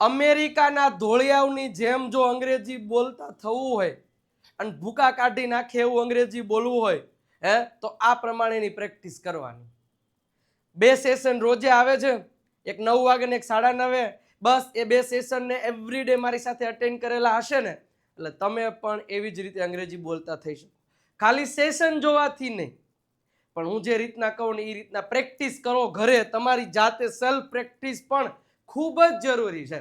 અમેરિકાના ધોળિયાઓની જેમ જો અંગ્રેજી બોલતા થવું હોય અને ભૂકા કાઢી નાખે એવું અંગ્રેજી બોલવું હોય તો આ પ્રમાણેની પ્રેક્ટિસ કરવાની. 2 સેશન રોજે આવે છે, એક 9 વાગે ને એક 9:30. બસ એ 2 સેશનને એવરીડે મારી સાથે અટેન્ડ કરેલા હશે ને એટલે તમે પણ એવી જ રીતે અંગ્રેજી બોલતા થઈ શકો. ખાલી સેશન જોવાથી નહીં, પણ હું જે રીતના કહું ને એ રીતના પ્રેક્ટિસ કરો ઘરે તમારી જાતે. સેલ્ફ પ્રેક્ટિસ પણ ખૂબ જ જરૂરી છે.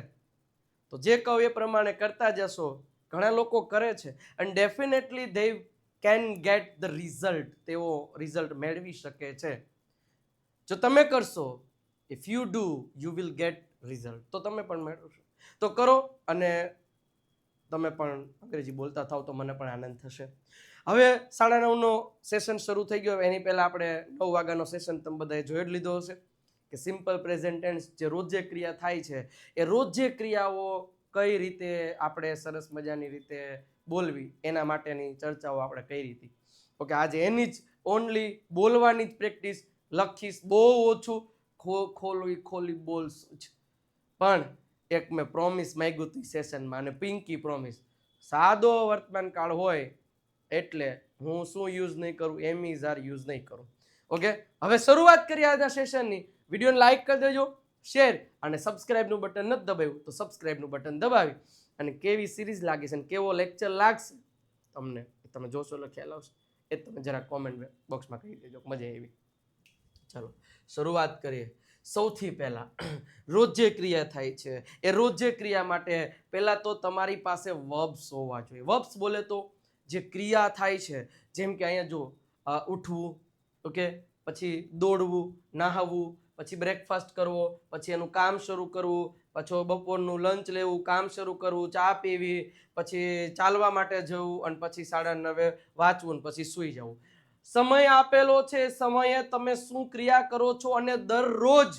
તો જે કહું એ પ્રમાણે કરતા જશો. ઘણા લોકો કરે છે અને definitely they can get the result. તેઓ રિઝલ્ટ મેળવી શકે છે જો તમે કરશો. If you do you will get result. તો તમે પણ મેળવશો. તો કરો અને તમે પણ અંગ્રેજી બોલતા થાવ તો મને પણ આનંદ થશે. હવે 9:30નો સેશન શરૂ થઈ ગયો. એની પહેલા આપણે 9 વાગ્યાનો સેશન તમે બધાએ જોઈ જ લીધો હશે કે સિમ્પલ પ્રેઝન્ટ ટેન્સ જે રોજે ક્રિયા થાય છે એ રોજે ક્રિયાઓ કઈ રીતે આપણે સરસ મજાની રીતે બોલવી એના માટેની ચર્ચાઓ આપણે કરી હતી. ઓકે, આજે એની જ ઓનલી બોલવાની જ પ્રેક્ટિસ લખીશ. બહુ ઓછું ખોલી બોલ્સ પણ એક મેં પ્રોમિસ માંગ્યું હતું સેશનમાં અને પિંકી પ્રોમિસ. સાદો વર્તમાન કાળ હોય એટલે હું શું યુઝ નહીં કરું, એમ ઇઝ આર યુઝ નહીં કરું. ઓકે, હવે શરૂઆત કરીએ આજના સેશનની. વિડીયોને લાઈક કરી દેજો, શેર અને સબસ્ક્રાઇબનું બટન નથી દબાવ્યું તો સબસ્ક્રાઇબનું બટન દબાવી અને કેવી સિરીઝ લાગી છે અને કેવો લેક્ચર લાગશે તમને તમે જોશો એટલે ખ્યાલ આવશે. એ તમે જરા કોમેન્ટ બોક્સમાં કહી દેજો, મજા આવી. ચાલો શરૂઆત કરીએ. સૌથી પહેલા રોજે ક્રિયા થાય છે એ રોજે ક્રિયા માટે પહેલા તો તમારી પાસે વર્બ્સ હોવા જોઈએ. વર્બ્સ બોલે તો જે ક્રિયા થાય છે, જેમ કે અહીંયા જો ઉઠવું, ઓકે, પછી દોડવું, નાહવું, પછી બ્રેકફાસ્ટ કરવો, પછી એનું કામ શરૂ કરવું, પછી બપોરનું લંચ લેવું, કામ શરૂ કરવું, ચા પીવી, પછી ચાલવા માટે જવું અને પછી 9:30 વાંચવું અને પછી સૂઈ જવું. સમય આપેલો છે, સમયે તમે શું ક્રિયા કરો છો અને દરરોજ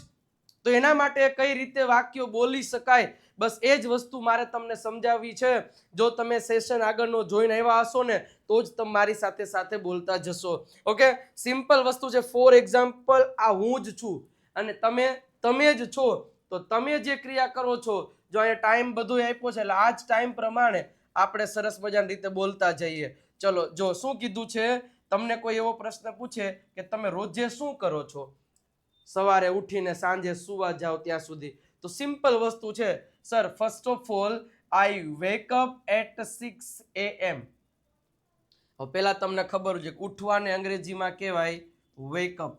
તો એના માટે કઈ રીતે વાક્યો બોલી શકાય, બસ એ જ વસ્તુ મારે તમને સમજાવવી છે. જો તમે સેશન આગળનો જોઈને આવ્યા હશો ને તો જ તમે મારી સાથે સાથે બોલતા જશો. ઓકે, સિમ્પલ વસ્તુ છે. ફોર એક્ઝામ્પલ, આ હું જ છું અને તમે જ છો, તો તમે જે ક્રિયા કરો છો, જો અહીંયા ટાઈમ બધું આપ્યો છે એટલે આ જ ટાઈમ પ્રમાણે આપણે સરસ મજાની રીતે બોલતા જઈએ. ચલો, જો શું કીધું છે, તમને કોઈ એવો પ્રશ્ન પૂછે કે તમે રોજે શું કરો છો સવારે ઉઠીને સાંજે સુવા જાઓ ત્યાં સુધી, તો સિમ્પલ વસ્તુ છે sir, first of all I wake up at 6 AM. હવે પહેલા તમને ખબર છે કે ઉઠવાને અંગ્રેજીમાં કહેવાય વેક અપ.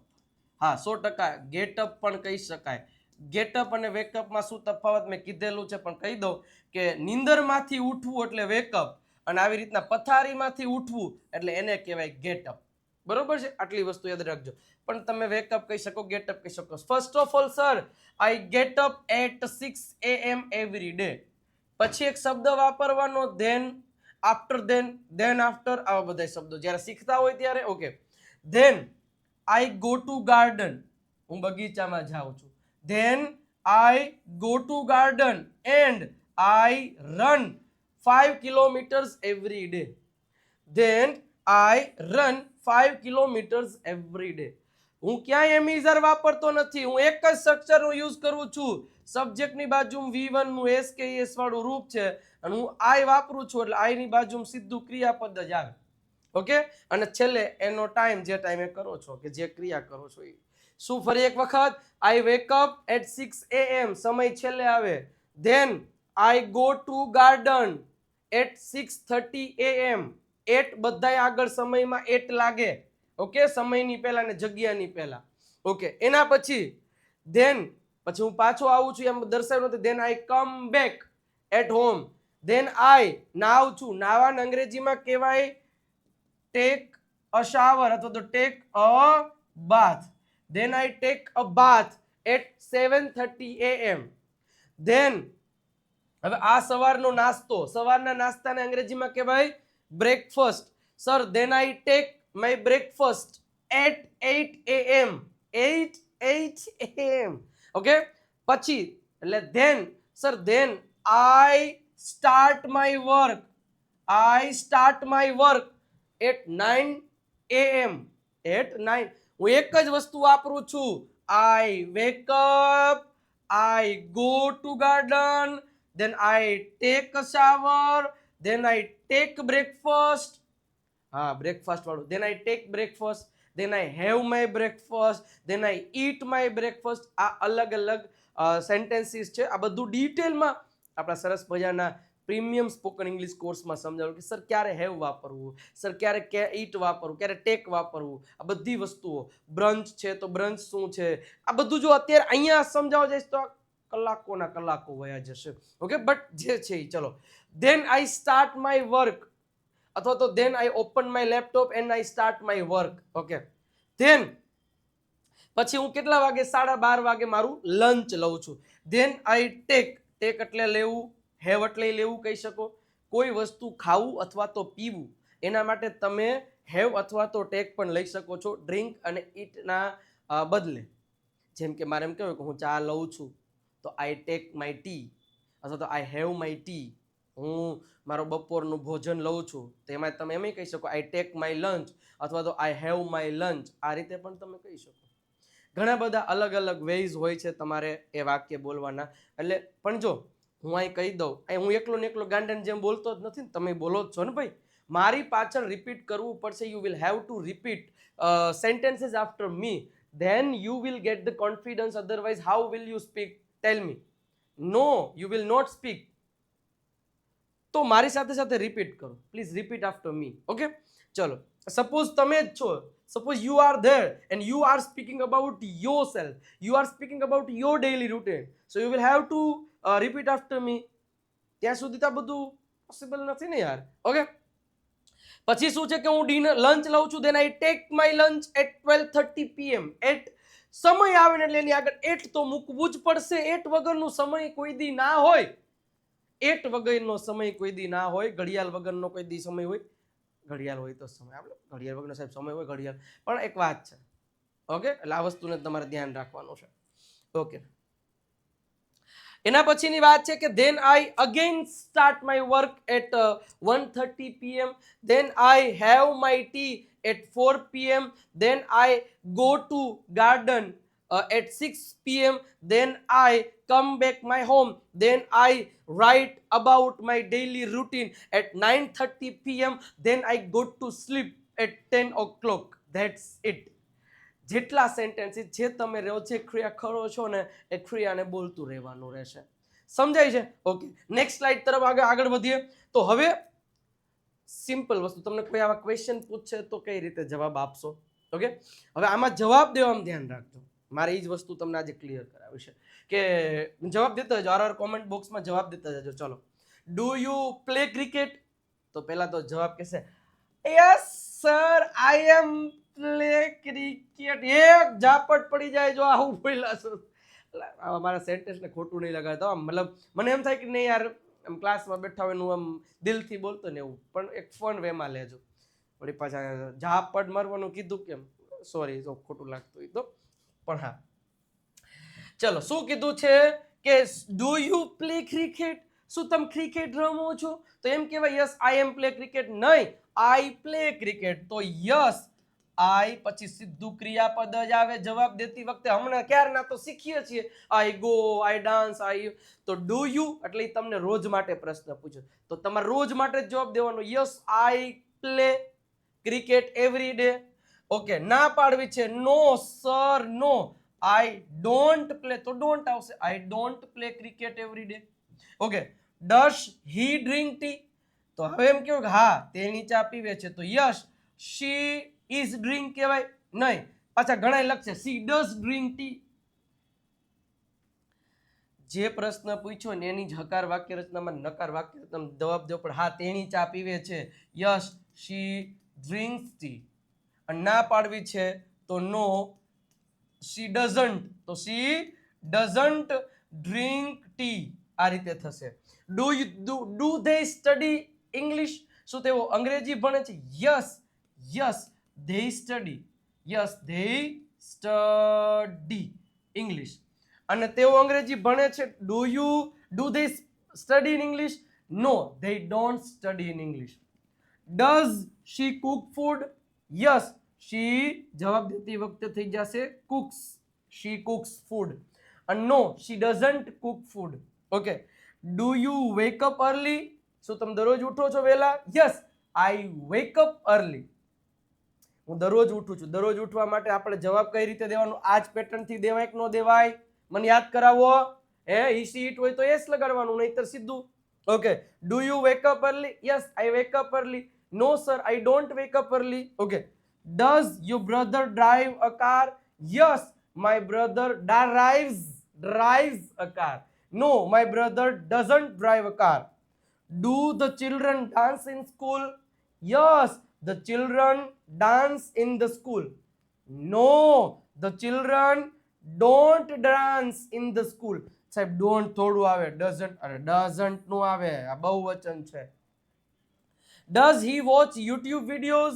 હા, 100% ગેટઅપ પણ કહી શકાય. ગેટઅપ અને વેકઅપમાં શું તફાવત મેં કીધેલું છે પણ કહી દઉં કે નીંદરમાંથી ઉઠવું એટલે વેકઅપ અને આવી રીતના પથારીમાંથી ઉઠવું એટલે એને કહેવાય ગેટઅપ. બરોબર છે, આટલી વસ્તુ યાદ રાખજો. પણ તમે વેકઅપ કહી શકો, ગેટઅપ કહી શકો. First of all sir, I get up at 6 AM every day. પછી એક શબ્દ વાપરવાનો ધેન, આફ્ટર ધેન આફ્ટર, આવા બધા શબ્દો જ્યારે શીખતા હોય ત્યારે. Okay, than I go to garden, હું બગીચામાં જાઉં છું. Than I go to garden and I run 5 kilometres every day. Than I run 5 kilometres every day. હું ક્યાંય એમિઝર વાપરતો નથી, હું એક જ સ્ટ્રક્ચરનો યુઝ કરું છું. સબ્જેક્ટની બાજુમાં V1 નું SKS વાળું રૂપ છે અને હું આઈ વાપરું છું એટલે આઈ ની બાજુમાં સીધું ક્રિયાપદ જ આવે. ઓકે, અને છેલ્લે એનો ટાઈમ જે ટાઈમે કરો છો કે જે ક્રિયા કરો છો એ. શું ફરી એક વખત, I wake up at 6 AM, સમય છેલ્લે આવે. Then I go to garden at 6:30 AM. At બધાય આગળ સમયમાં એટ લાગે. ઓકે, સમયની પહેલા ને જગ્યાની પહેલા. ઓકે, એના પછી ધેન પછી હું પાછો આવું છું એમ દર્શાવ્યું નથી. Then I come back at home. Then I નાવ છું. નાવાને અંગ્રેજીમાં કહેવાય ટેક અ શાવર અથવા તો take a bath. Then I take a bath at 7:30 AM. Then હવે આ સવારનો નાસ્તો, સવારના નાસ્તાને અંગ્રેજીમાં કહેવાય breakfast. Sir, then I take my breakfast at 8 AM. 8 AM. Okay, પછી એટલે then sir, then I start my work. I start my work at 9 AM. At 9. હું એક જ વસ્તુ વાપરું છું. I wake up, I go to garden, then I take a shower, then I take breakfast. Breakfast વાળું. Then I take breakfast, then I have my breakfast, then I eat my breakfast. આ અલગ અલગ sentences છે. આ બધું ડિટેલમાં આપણા સરસ મજાના પ્રીમિયમ સ્પોકન ઇંગ્લિશ કોર્સમાં સમજાવું કે સર ક્યારે હેવ વાપરવું, સર ક્યારે ઈટ વાપરવું, ક્યારે ટેક વાપરવું, આ બધી વસ્તુઓ. બ્રંચ છે તો બ્રંચ શું છે, આ બધું જો અત્યારે અહીંયા સમજાવવા જઈશ તો કલાકોના કલાકો વયા જશે. ઓકે, બટ જે છે એ ચલો. Then I start my work, અથવા તો then I open my laptop and I start my work. Okay, then પછી હું કેટલા વાગે, 12:30 વાગે મારું લંચ લઉં છું. ધેન આઈ ટેક, ટેક એટલે લેવું, હેવ એટલે લેવું કહી શકો. કોઈ વસ્તુ ખાવું અથવા તો પીવું, એના માટે તમે હેવ અથવા તો ટેક પણ લઈ શકો છો ડ્રિંક અને ઈટના બદલે. જેમ કે મારે એમ કહેવાય કે હું ચા લઉં છું તો આઈ ટેક માય ટી, અથવા તો આઈ હેવ માય ટી. હું મારો બપોરનું ભોજન લઉં છું તો એમાં તમે એમ કહી શકો આઈ ટેક માય લંચ, અથવા તો આઈ હેવ માય લંચ. આ રીતે પણ તમે કહી શકો. ઘણા બધા અલગ અલગ વેઝ હોય છે તમારે એ વાક્ય બોલવાના. એટલે પણ જો હું અહીં કહી દઉં, અહીં હું એકલો ને એકલો ગાંડન જેમ બોલતો જ નથી ને, તમે બોલો જ છો ને ભાઈ. મારી પાછળ રિપીટ કરવું પડશે. You will have to repeat sentences after me, then you will get the confidence. Otherwise how will you speak? Tell me. No, you will not speak. તો મારી સાથે સાથે રિપીટ કરો please. Repeat after me. Okay, ચલો. Suppose તમે જ છો, suppose you are there and you are speaking about your self, you are speaking about your daily routine, so you will have to repeat after મી. ત્યાં સુધી તો બધું possible નથી ને યાર. ઓકે, પછી શું છે કે હું લંચ લઉં છું. Then I take my lunch at 12:30 PM. At સમય આવે ને એટલે એની આગળ એટ તો મૂકવું જ પડશે. એટ વગરનો સમય કોઈ દી ના હોય. એટ વગરનો સમય કોઈ દી ના હોય. ઘડિયાળ વગરનો કોઈ દી સમય હોય. ઘડિયાળ હોય તો સમય આપણે, ઘડિયાળ વગરનો સાહેબ સમય હોય ઘડિયાળ. પણ એક વાત છે, ઓકે, એટલે આ વસ્તુને તમારે ધ્યાન રાખવાનું છે. ઓકે, એના પછીની વાત છે કે then I again start my work at 1:30 PM. Then I have my tea at 4 PM. Then I go to garden at 6 PM. Then I come back my home. Then I write about my daily routine at 9:30 PM. Then I go to sleep at 10 o'clock. That's it. જેટલા sentences જે તમે રોજે ક્રિયા કરો છો ને એ ક્રિયાને બોલતું રહેવાનું રહેશે. સમજાય છે? ઓકે, નેક્સ્ટ સ્લાઇડ તરફ આગળ વધીએ. તો હવે સિમ્પલ વસ્તુ, તમને કોઈ આવા ક્વેશ્ચન પૂછશે તો કઈ રીતે જવાબ આપશો. ઓકે, હવે આમાં જવાબ દેવામાં ધ્યાન રાખજો. મારે એ જ વસ્તુ તમને આજે ક્લિયર કરાવી છે કે જવાબ દેતા જજો. આર કોમેન્ટ બોક્સમાં જવાબ દેતા જજો. ચલો, ડુ યુ પ્લે ક્રિકેટ? તો પહેલા તો જવાબ કહેશે yes sir I am play cricket. એક ઝાપટ પડી જાય જો આવું બોલ્યા છો. મારા સેન્ટેન્સને ખોટું નહીં લગાડતો. મતલબ મને એમ થાય કે નહીં યાર, આમ ક્લાસમાં બેઠા હોય આમ દિલથી બોલતો ને એવું, પણ એક ફન વેમાં લેજો. વળી પાછા ઝાપટ મારવાનું કીધું કેમ, સોરી જો ખોટું લાગતું હોય તો. પણ હા, ચલો, શું કીધું છે કે ડુ યુ પ્લે ક્રિકેટ? શું તમે ક્રિકેટ રમો છો? તો એમ કહેવાય yes I am play cricket. નહીં, આઈ પ્લે ક્રિકેટ. તો યસ આઈ પછી સીધું ક્રિયાપદ જ આવે જવાબ દેતી વખતે. હમણાં ક્યારના તો શીખીએ છીએ આઈ ગો, આઈ ડાન્સ, આઈ. તો ડુ યુ એટલે તમને રોજ માટે પ્રશ્ન પૂછ્યો તો તમારે રોજ માટે જ જવાબ દેવાનો. Yes I play cricket every day. Okay, ના પાડવી છે no sir no I don't play, તો ડોન્ટ આવશે. I don't play cricket every day. Okay, does he drink tea? તો હવે એમ કેવું કે હા તેની ચા પીવે છે, તો યસ શી ઇઝ ડ્રિંક કહેવાય? નહીં, પાછા ઘણા લખશે સી ડઝ ડ્રિંક ટી. જે પ્રશ્ન પૂછ્યો ને એની જ હકાર વાક્ય રચનામાં નકાર વાક્ય રચનામાં જવાબ દેવો પડે. હા તેણી ચા પીવે છે, યસ શી ડ્રિંક્સ ટી. અને ના પાડવી છે તો નો શી ડઝન્ટ, તો શી ડઝન્ટ ડ્રિંક ટી. આ રીતે થશે. Do they study English? શું તેઓ અંગ્રેજી ભણે છે? Yes they study. Yes they study English. અને તેઓ અંગ્રેજી ભણે છે. Do they study in English? No they don't study in English. Does she cook food? Yes she જવાબ દેતી વખતે થઈ જશે કુક્સ. શી કુક્સ ફૂડ. અને no she doesn't cook food. Okay, do you wake up early? શું તમે દરરોજ ઉઠો છો વહેલા? Yes, I wake up early. હું દરરોજ ઉઠું છું. દરરોજ ઉઠવા માટે આપણે જવાબ કઈ રીતે દેવાનો? આ જ પેટર્ન થી દેવાય કે ન દેવાય? મને યાદ કરાવો. હી સી ઇટ હોય તો એસ લગાડવાનું, નહીતર સીધું. Okay, do you wake up early? Yes, I wake up early. No sir, I don't wake up early. Okay, does your brother drive a car? Yes, my brother drives a car. No, my brother doesn't drive a car. Do the children dance in school? Yes, the children dance in the school. No, the children don't dance in the school. સાહેબ don't થોડું આવે, doesn't નું આવે, આ બહુવચન છે. Does he watch YouTube videos?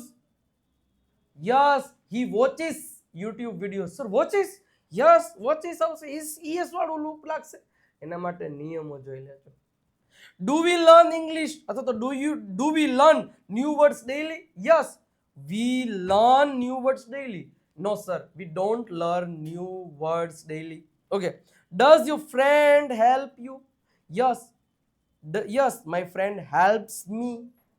Yes, he watches YouTube videos. Sir, watches? Yes, watches આવશે. ES વાળું લૂપ લાગશે. એના માટે નિયમો જોઈ લેજો. Do we learn English? અથવા તો do we learn new words daily? Yes, we learn new words daily. No sir, we don't learn new words daily. Okay, does your friend help you? Yes, yes, my friend helps me.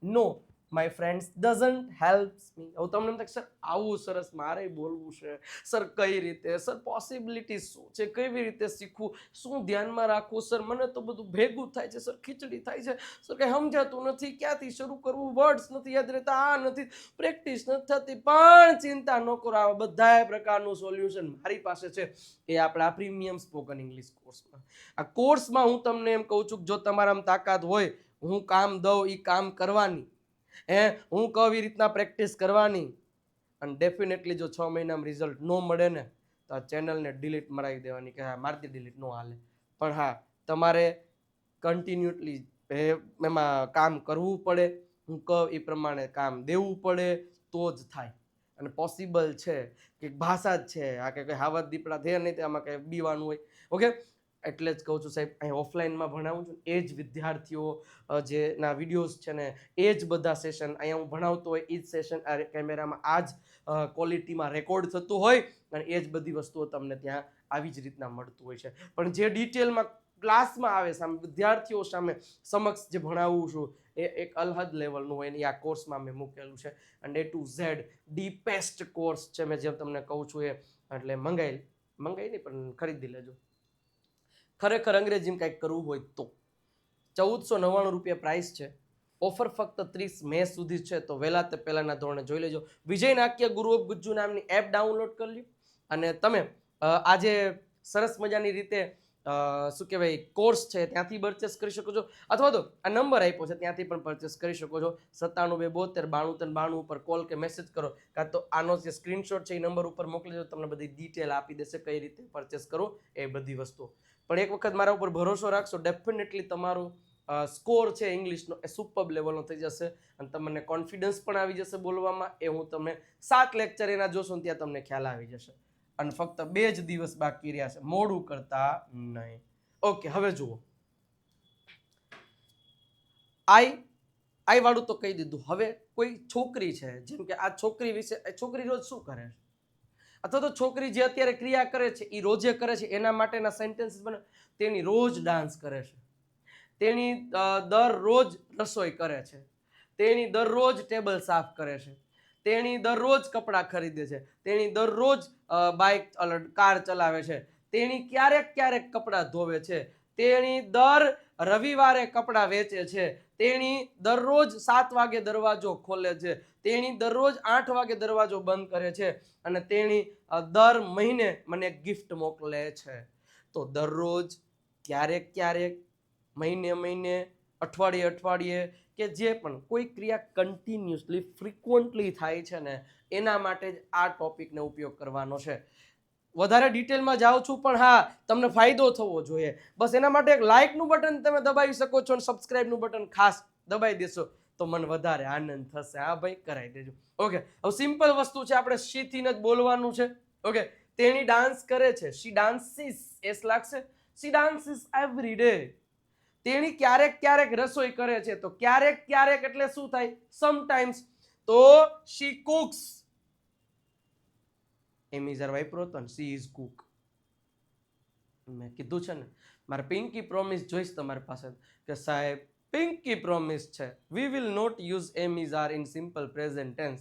No, my friends doesn't helps me. હવે તમને એમ થાય sir આવું સરસ મારે બોલવું છે sir, કઈ રીતે સર, પોસિબિલિટી શું છે, કેવી રીતે શીખવું, શું ધ્યાનમાં રાખવું સર, મને તો બધું ભેગું થાય છે સર, ખીચડી થાય છે સર, કંઈ સમજાતું નથી, ક્યાંથી શરૂ કરવું, વર્ડ્સ નથી યાદ રહેતા, આ નથી, પ્રેક્ટિસ નથી થતી. પણ ચિંતા ન કરો, આવા બધા પ્રકારનું સોલ્યુશન મારી પાસે છે. એ આપણા પ્રીમિયમ સ્પોકન ઇંગ્લિશ કોર્સમાં. આ કોર્સમાં હું તમને એમ કહું છું કે જો તમારામાં તાકાત હોય, હું કામ દઉં એ કામ કરવાની, હું કઈ રીતના પ્રેક્ટિસ કરવાની, અને ડેફિનેટલી જો 6 મહિનામાં રિઝલ્ટ ન મળે ને તો આ ચેનલને ડિલીટ મરાવી દેવાની, કે હા મારતી ડિલીટ ન હાલે. પણ હા, તમારે કન્ટિન્યુઅસલી એમાં કામ કરવું પડે, હું કહું એ પ્રમાણે કામ દેવું પડે તો જ થાય. અને પોસિબલ છે કે ભાષા જ છે આ, કે કઈ હાવત દીપડા થયા નહીં, આમાં કઈ બીવાનું હોય. ઓકે, એટલે જ કહું છું સાહેબ, અહીં ઓફલાઈનમાં ભણાવું છું, એ જ વિદ્યાર્થીઓ જેના વિડીયોઝ છે ને, એ જ બધા સેશન અહીંયા હું ભણાવતો હોય, એ જ સેશન આ કેમેરામાં આ જ ક્વોલિટીમાં રેકોર્ડ થતું હોય, અને એ જ બધી વસ્તુઓ તમને ત્યાં આવી જ રીતના મળતું હોય છે. પણ જે ડિટેલમાં ક્લાસમાં આવે, સામે વિદ્યાર્થીઓ સામે સમક્ષ જે ભણાવું છું, એ એક અલહદ લેવલનું હોય ને આ કોર્સમાં મેં મૂકેલું છે. અને A to Z deepest course છે, મેં જેમ તમને કહું છું એ. એટલે મંગાઈ નહીં પણ ખરીદી લેજો. ખરેખર અંગ્રેજીમાં કંઈક કરવું હોય તો 1499 રૂપિયા પ્રાઇસ છે. ઓફર ફક્ત 30 મે સુધી છે, તો વહેલા તે પહેલાના ધોરણે જોઈ લેજો. વિજય નાટ્ય ગુરુ ઓફ ગુજ્જુ નામની એપ ડાઉનલોડ કરી લ્યો, અને તમે આજે સરસ મજાની રીતે શું કહેવાય કોર્સ છે ત્યાંથી પરચેસ કરી શકો છો, અથવા તો આ નંબર આપ્યો છે ત્યાંથી પણ પરચેસ કરી શકો છો. 97 272 92 93 ઉપર કોલ કે મેસેજ કરો, કાં તો આનો જે સ્ક્રીનશોટ છે એ નંબર ઉપર મોકલી દો, તમને બધી ડિટેલ આપી દેશે કઈ રીતે પરચેસ કરો એ બધી વસ્તુ. પણ એક વખત મારા ઉપર ભરોસો રાખશો, ડેફિનેટલી તમારું સ્કોર છે ઇંગ્લિશનો એ સુપર લેવલનો થઈ જશે, અને તમને કોન્ફિડન્સ પણ આવી જશે બોલવામાં. એ હું તમને 7 લેક્ચર એના જોશો ને ત્યાં તમને ખ્યાલ આવી જશે. અને ફક્ત 2 જ દિવસ બાકી રહ્યા છે, મોડું કરતા નહીં. ઓકે, હવે જુઓ, આઈ વાળું તો કહી દીધું. હવે કોઈ છોકરી છે, જેમ કે આ છોકરી વિશે, છોકરી રોજ શું કરે છે, અથવા તો છોકરી જે અત્યારે ક્રિયા કરે છે એ રોજે કરે છે, એના માટેના સેન્ટેન્સીસ બને. તેની રોજ ડાન્સ કરે છે, તેની દરરોજ રસોઈ કરે છે, તેની દરરોજ ટેબલ સાફ કરે છે, તેણી દરરોજ કપડાં ખરીદે છે, તેણી દરરોજ બાઇક કાર ચલાવે છે, તેણી ક્યારેક ક્યારેક કપડાં ધોવે છે, તેણી દર રવિવારે કપડાં વેચે છે, તેણી દરરોજ 7 વાગે દરવાજો ખોલે છે, તેણી દરરોજ 8 વાગે દરવાજો બંધ કરે છે, અને તેણી દર મહિને મને એક ગિફ્ટ મોકલે છે. તો દરરોજ, ક્યારેક ક્યારેક, મહિને અઠવાડિયે કે જે પણ કોઈ ક્રિયા કન્ટિન્યુઅસલી ફ્રિકવન્ટલી થાય છે ને, એના માટે જ આ ટોપિકનો ઉપયોગ કરવાનો છે. વધારે ડિટેલમાં જાઉં છું, પણ હા, તમને ફાયદો થવો જોઈએ. બસ એના માટે એક લાઇકનું બટન તમે દબાવી શકો છો, અને સબસ્ક્રાઇબનું બટન ખાસ દબાવી દેશો તો મને વધારે આનંદ થશે. હા ભાઈ, કરાવી દેજો. ઓકે, હવે સિમ્પલ વસ્તુ છે, આપણે શી થી જ બોલવાનું છે. ઓકે, તેણી ડાન્સ કરે છે, શી ડાન્સીસ, એસ લાગશે. શી ડાન્સીસ એવરી ડે. તેણી ક્યારેક ક્યારેક રસોઈ કરે છે, તો ક્યારેક ક્યારેક એટલે શું થાય? સમટાઈમ્સ. તો શી કુક્સ, એમ ઇઝ વાપરો તો શી ઇઝ કુક. મેં કીધું છે ને, મારે પિંકી પ્રોમિસ જોઈશ તમારી પાસે કે સાહેબ પિંકી પ્રોમિસ છે, we will not use am is are in simple present tense.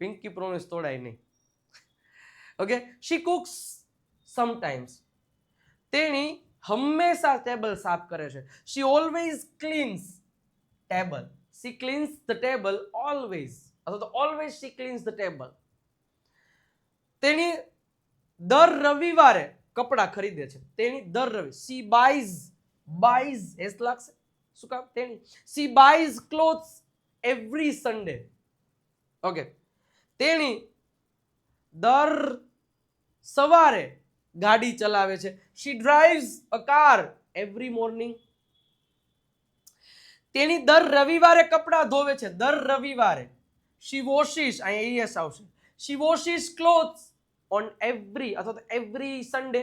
Pinky promise તોડાય નહીં. Okay, she cooks sometimes. તેણી હંમેશા ટેબલ સાફ કરે છે. She always cleans table. She cleans the table always, અથવા તો always she cleans the table. તેણી દર રવિવારે કપડાં ખરીદે છે. તેણી દર રવિ સી બાઈઝ એસ લાગશે. શું કામ? તેણી she buys clothes every Sunday. Okay, તેણી દર સવારે ગાડી ચલાવે છે. She drives a car every morning. તેણી દર રવિવારે કપડાં ધોવે છે. દર રવિવારે. શી વોશિસ, અહીંયા એસ આવશે. શી વોશિસ ક્લોથ્સ ઓન એવરી, અથવા તો એવરી સન્ડે.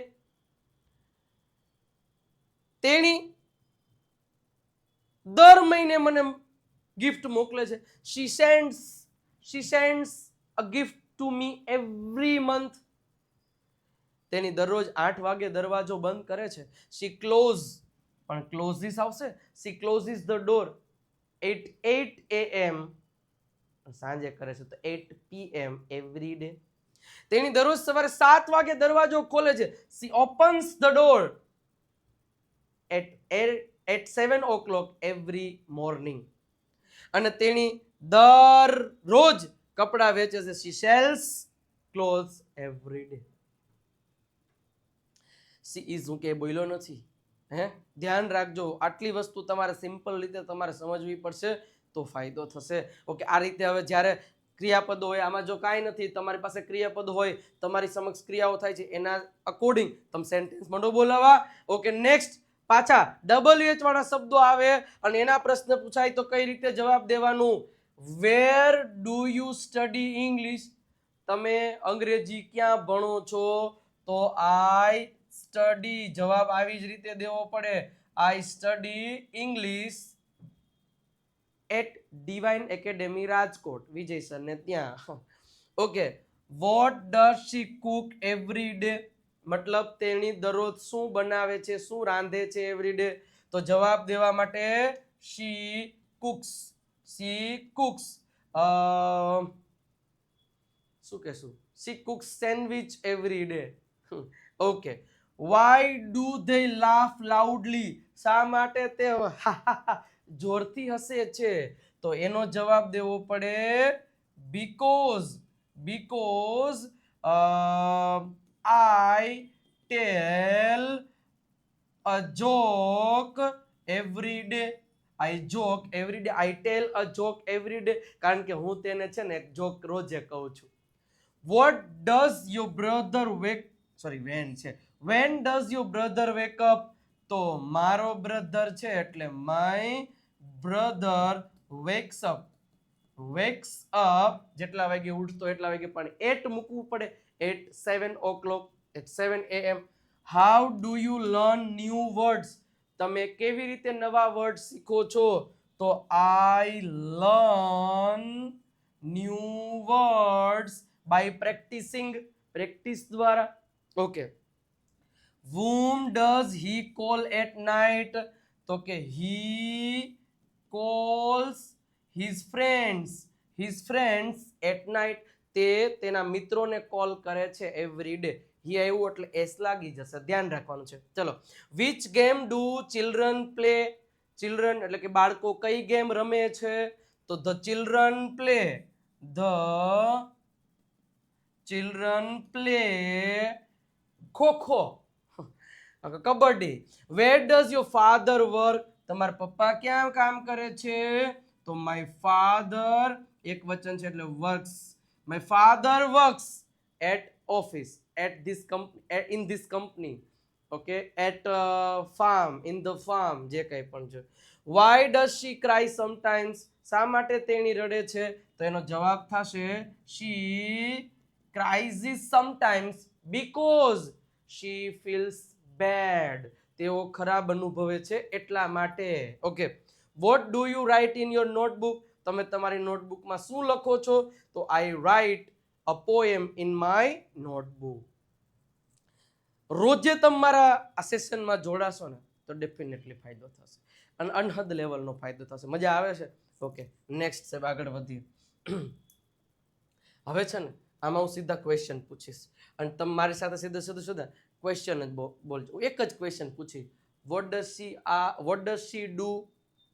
તેણી દર મહિને મને ગિફ્ટ મોકલે છે. She sends a gift to me every month. તેણી દરરોજ 8 વાગે દરવાજો બંધ કરે છે. શી ક્લોઝ, પણ ક્લોઝિસ આવશે. She closes the door at 8 AM. સાંજે કરે છે તો 8 PM એવરી ડે. તેણી દરરોજ સવારે 7 વાગે દરવાજો ખોલે છે. She opens the door at 7 o'clock every morning. અને તેણી દરરોજ કપડાં વેચે છે. She sells clothes every day. She is હું કે બોલ્યો નથી. ધ્યાન રાખજો, આટલી વસ્તુ તમારે સિમ્પલ રીતે તમારે સમજવી પડશે તો ફાયદો થશે. ઓકે, આ રીતે હવે જ્યારે ક્રિયાપદો હોય, આમાં જો કાંઈ નથી, તમારી પાસે ક્રિયાપદ હોય, તમારી સમક્ષ ક્રિયાઓ થાય છે, એના અકોર્ડિંગ તમે સેન્ટેન્સ મંડો બોલાવવા. ઓકે, નેક્સ્ટ પાછા WH વાળા શબ્દો આવે અને એના પ્રશ્ન પૂછાય તો કઈ રીતે જવાબ દેવાનું. Where do you study English. તમે અંગ્રેજી ક્યાં ભણો છો? તો આઈ સ્ટડી. જવાબ આવી જ રીતે દેવો પડે. I study English at divine academy Rajkot, Vijay sir ને ત્યાં. Okay, what does she cook every day. મતલબ તેણી દરરોજ શું બનાવે છે, શું રાંધે છે એવરી ડે. તો જવાબ દેવા માટે શી કુક્સ. શું કહેશું? She cooks sandwich every day. Okay, why do they laugh loudly. શા માટે તે જોરથી હસે છે? તો એનો જવાબ દેવો પડે because I tell a joke every day. I joke every day. I tell a joke every day. કારણ કે હું તેને છે ને એક જોક રોજે કહું છું. What does your brother when does your brother wake up. તો મારો બ્રધર છે એટલે માય બ્રધર વેક્સ અપ. જેટલા વાગે ઉઠતો એટલા વાગે, પણ 8 મૂકવું પડે. At 7 o'clock, at 7 AM. How do you learn new words. તમે કેવી રીતે નવા વર્ડ શીખો છો? તો I learn new words by practising. Practice દ્વારા. Okay, whom does he call at night. તો કે he calls his friends at night. તે તેના મિત્રોને કોલ કરે છે એવરી ડે. હી આવ્યું એટલે એસ લાગી જશે, ધ્યાન રાખવાનું છે. ચલો, which game do children play. Children એટલે કે બાળકો કઈ ગેમ રમે છે? તો the children play kho kho, kabaddi. Where does your father work. તમારા પપ્પા ક્યાં કામ કરે છે? તો માય ફાધર એક વચન છે એટલે works. My father works at office, in this company. Okay, at farm, in the farm, જે કંઈ પણ છે. Why does she cry sometimes. શા માટે તેણી રડે છે? તો એનો જવાબ થશે she cries sometimes because she feels bad. તેઓ ખરાબ અનુભવે છે એટલા માટે. Okay, what do you write in your notebook. તમે તમારી નોટબુકમાં શું લખો છો? તો I write a poem in my notebook. રોજે તમારા આ સેશનમાં જોડાશો ને તો ડેફિનેટલી ફાયદો થશે અને અનહદ લેવલનો ફાયદો થશે. મજા આવે છે? ઓકે, નેક્સ્ટ છે, આગળ વધીએ. હવે છે ને આમાં હું સીધા ક્વેશ્ચન પૂછીશ અને તમે મારી સાથે સીધા ક્વેશ્ચન જ બોલજો. એક જ ક્વેશ્ચન પૂછી, what does she do?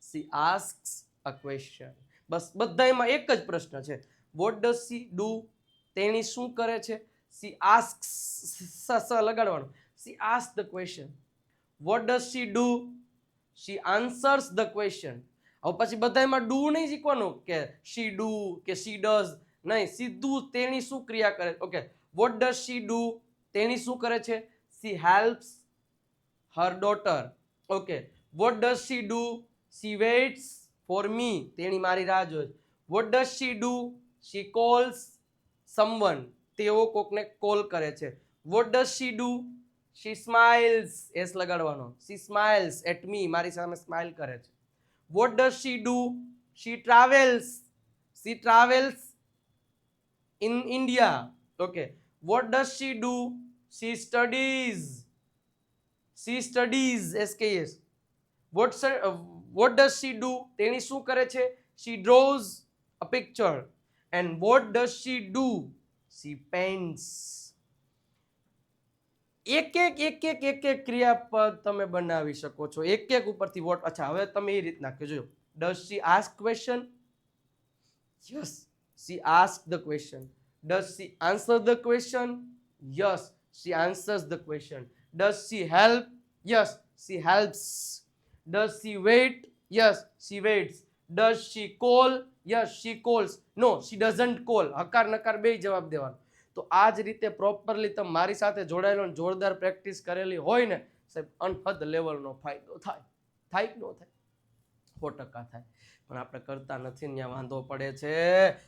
She asks a question. બસ બધામાં એક જ પ્રશ્ન છે. What does she do? તેણી શું કરે છે? શી આસ્ક્સ, લગાડવાનું. She ask the question. What does she do? She answers the question. હવે પછી બધામાં ડુ નહીં શીખવાનું કે શી ડુ કે શી ડઝ, નહીં, સીધું તેણી શું ક્રિયા કરે. Okay, what does she do? તેણી શું કરે છે? She helps her daughter. Okay, what does she do? She waits for me. તેણી મારી રાહ જોઈ. What does she do? She calls someone. તેઓ કોકને કોલ કરે છે. What does she do? She smiles, S લગાડવાનો. શી સ્માઇલ્સ એટ મી, મારી સામે સ્માઇલ કરે છે. What does she do? She travels. She travels in India. Okay, what does she do? She studies. She studies, SKS. What does she do? તેણી શું કરે છે? She draws a picture. And what does she do? She paints. એક ક્રિયાપદ તમે બનાવી શકો છો એક ઉપરથી. વોટ, અચ્છા, હવે તમે એ રીતના કહેજો. Does she ask question? Yes, she asked the question. Does she answer the question? Yes, she answers the question. Does she help? Yes, she helps. Does she wait? Yes, she waits. Does she call? Yes, she calls. No, she doesn't call. હકાર નકાર બે જવાબ દેવાનો. તો આ જ રીતે properly તમે મારી સાથે જોડાયેલો જોરદાર પ્રેક્ટિસ કરેલી હોય ને સાહેબ, અનહદ લેવલનો ફાયદો થાય. થાય કે ન થાય? 100% થાય. પણ આપણે કરતા નથી, ત્યાં વાંધો પડે છે,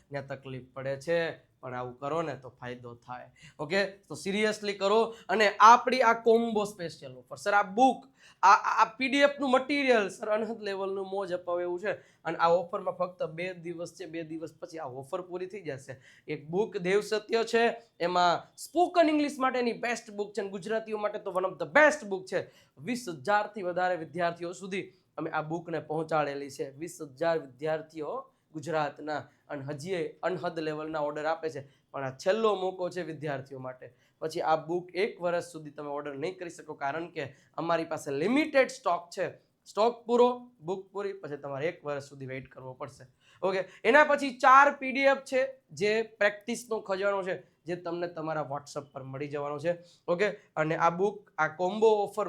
ત્યાં તકલીફ પડે છે. પણ આવું કરો ને તો ફાયદો થાય. ઓકે, તો સિરિયસલી કરો. અને આપણી આ કોમ્બો સ્પેશિયલ ઓફર સર, આ બુક, આ પીડીએફ નું મટીરિયલ સર અનહદ લેવલનું મોજ અપાવે એવું છે. અને આ ઓફરમાં ફક્ત 2 દિવસ છે. 2 દિવસ પછી આ ઓફર પૂરી થઈ જશે. એક બુક દેવ સત્ય છે, એમાં સ્પોકન ઇંગ્લિશ માટેની બેસ્ટ બુક છે. ગુજરાતીઓ માટે તો one of the best book છે. 20,000 થી વધારે વિદ્યાર્થીઓ સુધી અમે આ બુકને પહોંચાડેલી છે. 20,000 વિદ્યાર્થીઓ ગુજરાતના, અને હજી અનહદ લેવલના ઓર્ડર આપે છે. પણ આ છેલ્લો મોકો છે વિદ્યાર્થીઓ માટે. પછી આ બુક 1 વર્ષ સુધી તમે ઓર્ડર નહીં કરી શકો, કારણ કે અમારી પાસે લિમિટેડ સ્ટોક છે. સ્ટોક પૂરો, બુક પૂરી, પછી તમારે 1 વર્ષ સુધી વેઇટ કરવો પડશે. ઓકે, એના પછી 4 પીડીએફ છે જે પ્રેક્ટિસનો ખજાનો છે, જે તમને તમારા વોટ્સઅપ પર મળી જવાનો છે. ઓકે, અને આ બુક, આ કોમ્બો ઓફર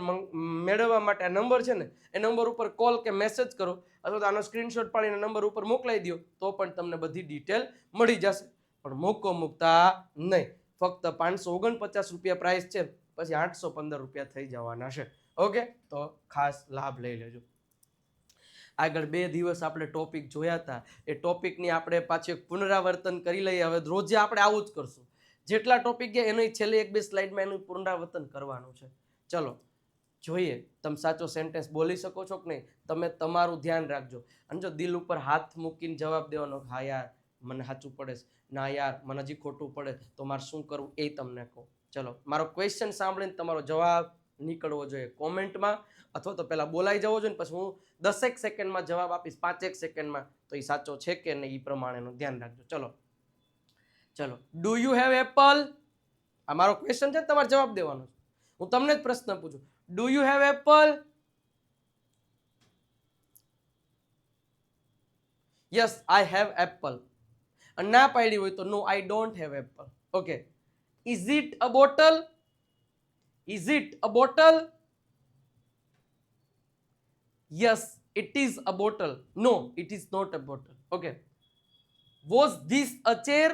મેળવવા માટે આ નંબર છે ને, એ નંબર ઉપર કોલ કે મેસેજ કરો, અથવા તો આનો સ્ક્રીનશોટ પાડીને નંબર ઉપર મોકલાવી દો, તો પણ તમને બધી ડિટેલ મળી જશે. પણ મોકો મૂકતા નહીં. ફક્ત 549 રૂપિયા પ્રાઇસ છે, પછી 815 રૂપિયા થઈ જવાના છે. ઓકે, તો ખાસ લાભ લઈ લેજો. આગળ 2 દિવસ આપણે ટોપિક જોયા હતા. એ ટોપિકની આપણે પાછું એક પુનરાવર્તન કરી લઈએ. હવે રોજે આપણે આવું જ કરશું. જેટલા ટોપિક ગયા એની છેલ્લી 1-2 સ્લાઇડમાં એનું પુનરાવર્તન કરવાનું છે. ચલો જોઈએ તમે સાચો સેન્ટેન્સ બોલી શકો છો કે નહીં. તમે તમારું ધ્યાન રાખજો. અને જો દિલ ઉપર હાથ મૂકીને જવાબ દેવાનો, હા યાર મને સાચું પડે છે, ના યાર મને હજી ખોટું પડે, તો મારે શું કરવું એ તમને કહો. ચલો, મારો ક્વેશ્ચન સાંભળીને તમારો જવાબ નીકળવો જોઈએ કોમેન્ટમાં, અથવા તો પહેલા બોલાઈ જવો જોઈએ, પછી હું 10 સેકન્ડમાં જવાબ આપીશ, 5 સેકન્ડમાં, તો એ સાચો છે કે નહીં એ પ્રમાણેનું ધ્યાન રાખજો. ચલો, ડુ યુ હેવ એપલ? આ મારો ક્વેશ્ચન છે, તમારે જવાબ દેવાનો છે. હું તમને જ પ્રશ્ન પૂછું, do you have apple? Yes, I have apple. અને ના પાડી હોય તો no, I don't have apple. Okay, is it a bottle? Is it a bottle? Yes, it is a bottle. No, it is not a bottle. Okay, was this a chair?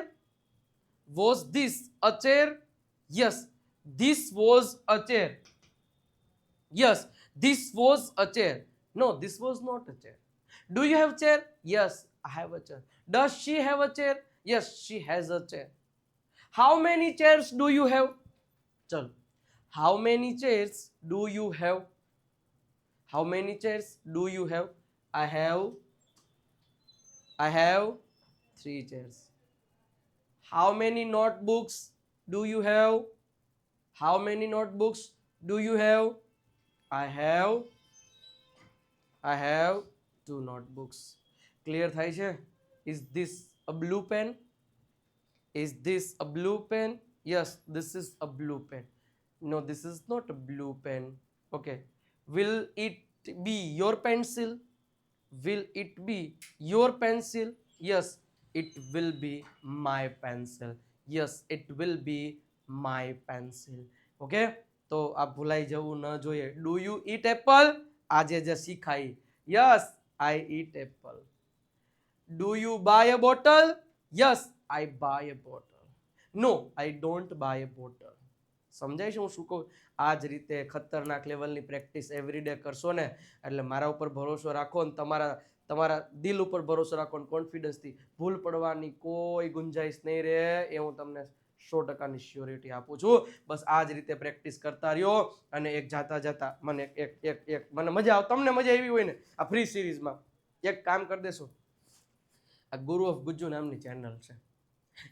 Was this a chair? Yes, this was a chair. Yes, this was a chair. No, this was not a chair. Do you have chair? Yes, I have a chair. Does she have a chair? Yes, she has a chair. How many chairs do you have? Chal. How many chairs do you have? How many chairs do you have? I have 3 chairs. How many notebooks do you have? How many notebooks do you have? I have I have 2 notebooks. Clear થાય છે? Is this a blue pen? Is this a blue pen? Yes, this is a blue pen. No, this is not a blue pen. Okay. Will it be your pencil? Will it be your pencil? Yes, it will be my pencil. Yes, it will be my pencil. Okay? તો આ ભૂલાઈ જવું ન જોઈએ. Do you eat apple? આજે જે શીખાઈ. Yes, I eat apple. Do you buy a bottle? Yes, I buy a bottle. No, I don't buy a bottle. સમજાય છે હું શું કહું? આ જ રીતે ખતરનાક લેવલની પ્રેક્ટિસ એવરીડે કરશો ને એટલે મારા ઉપર ભરોસો રાખો ને તમારા દિલ ઉપર ભરોસો રાખો ને કોન્ફિડન્સથી ભૂલ પડવાની કોઈ ગુંજાઈશ નહીં રહે એ હું તમને 100% શ્યોરિટી આપું છું. બસ આ જ રીતે પ્રેક્ટિસ કરતા રહ્યો અને એક જાતા મને મને મજા આવે, તમને મજા આવી હોય ને આ ફ્રી સિરીઝમાં એક કામ કરી દેશો. આ ગુરુ ઓફ ગુજ્જુ નામની ચેનલ છે,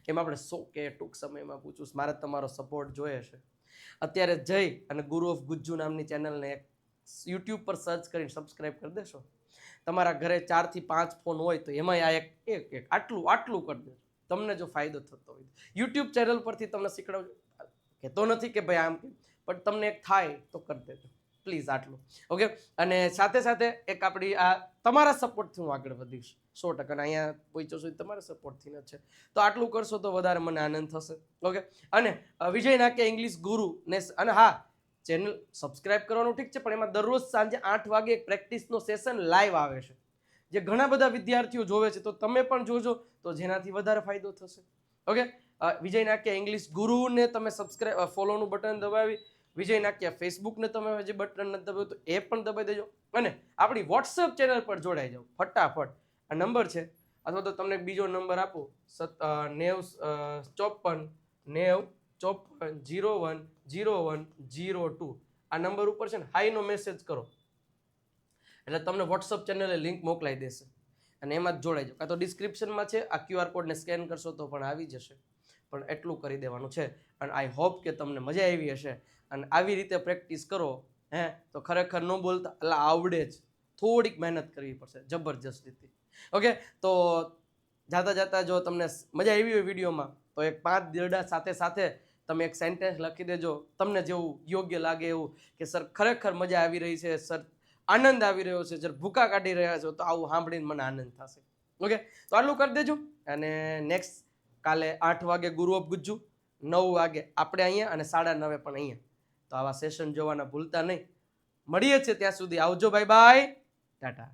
એમાં આપણે 100K ટૂંક સમયમાં પૂછું. મારે તમારો સપોર્ટ જોઈએ છે. અત્યારે જઈ અને ગુરુ ઓફ ગુજ્જુ નામની ચેનલને યુટ્યુબ પર સર્ચ કરીને સબસ્ક્રાઇબ કરી દેશો. તમારા ઘરે 4 થી 5 ફોન હોય તો એમાં આ એક આટલું કરી દેજો. તમને જો ફાયદો થતો હોય યુટ્યુબ ચેનલ પરથી તમને શીખડાવજો. કહેતો નથી કે ભાઈ આમ, પણ તમને એક થાય તો કરી દેજો પ્લીઝ, આટલું. ઓકે. અને સાથે સાથે એક આપણી આ તમારા સપોર્ટથી હું આગળ વધીશ 100%. અહીંયા પહોંચ્યો છું તમારા સપોર્ટથી જ છે. તો આટલું કરશો તો વધારે મને આનંદ થશે. ઓકે. અને વિજય નાકે ઇંગ્લિશ ગુરુ ને, અને હા, ચેનલ સબસ્ક્રાઇબ કરવાનું ઠીક છે, પણ એમાં દરરોજ સાંજે 8 વાગે એક પ્રેક્ટિસનો સેશન લાઈવ આવે છે, જે ઘણા બધા વિદ્યાર્થીઓ જોવે છે. તો તમે પણ જોજો તો જેનાથી વધારે ફાયદો થશે. ઓકે. વિજય નાકે ઇંગ્લિશ ગુરુને તમે સબસ્ક્રાઇબ ફોલોનું બટન દબાવી, વિજય નાક્યા ફેસબુકને તમે જે બટન નથી દબાવ્યું તો એ પણ દબાવી દેજો. અને આપણી વોટ્સએપ ચેનલ પર જોડાઈ જાઓ ફટાફટ. આ નંબર છે, અથવા તો તમને બીજો નંબર આપો 94 9054 010102. આ નંબર ઉપર છે ને હાઈનો મેસેજ કરો એટલે તમને વોટ્સએપ ચેનલે લિંક મોકલાઈ દેશે અને એમાં જ જોડાઈ જાઓ. કાં તો ડિસ્ક્રિપ્શનમાં છે, આ QR કોડને સ્કેન કરશો તો પણ આવી જશે. પણ એટલું કરી દેવાનું છે. અને આઈ હોપ કે તમને મજા આવી હશે. અને આવી રીતે પ્રેક્ટિસ કરો તો ખરેખર ન બોલતા એટલે આવડે જ. થોડીક મહેનત કરવી પડશે જબરજસ્ત રીતે. ઓકે. તો જાતા જો તમને મજા આવી હોય વિડીયોમાં તો એક 5 દીરડા સાથે તમે એક સેન્ટેન્સ લખી દેજો, તમને જેવું યોગ્ય લાગે એવું, કે સર ખરેખર મજા આવી રહી છે, સર આનંદ આવી રહ્યો છે, સર ભૂકા કાઢી રહ્યા છો, તો આવું સાંભળીને મને આનંદ થશે. ઓકે. તો આટલું કરી દેજો. અને નેક્સ્ટ કાલે 8 વાગે ગુરુ ઓફ ગુજ્જુ, 9 વાગે આપણે અહીંયા અને 9:30 પણ અહીંયા. તો આવા સેશન જોવાના ભૂલતા નહીં. મળીએ છીએ ત્યાં સુધી. આવજો. Bye bye. ટાટા.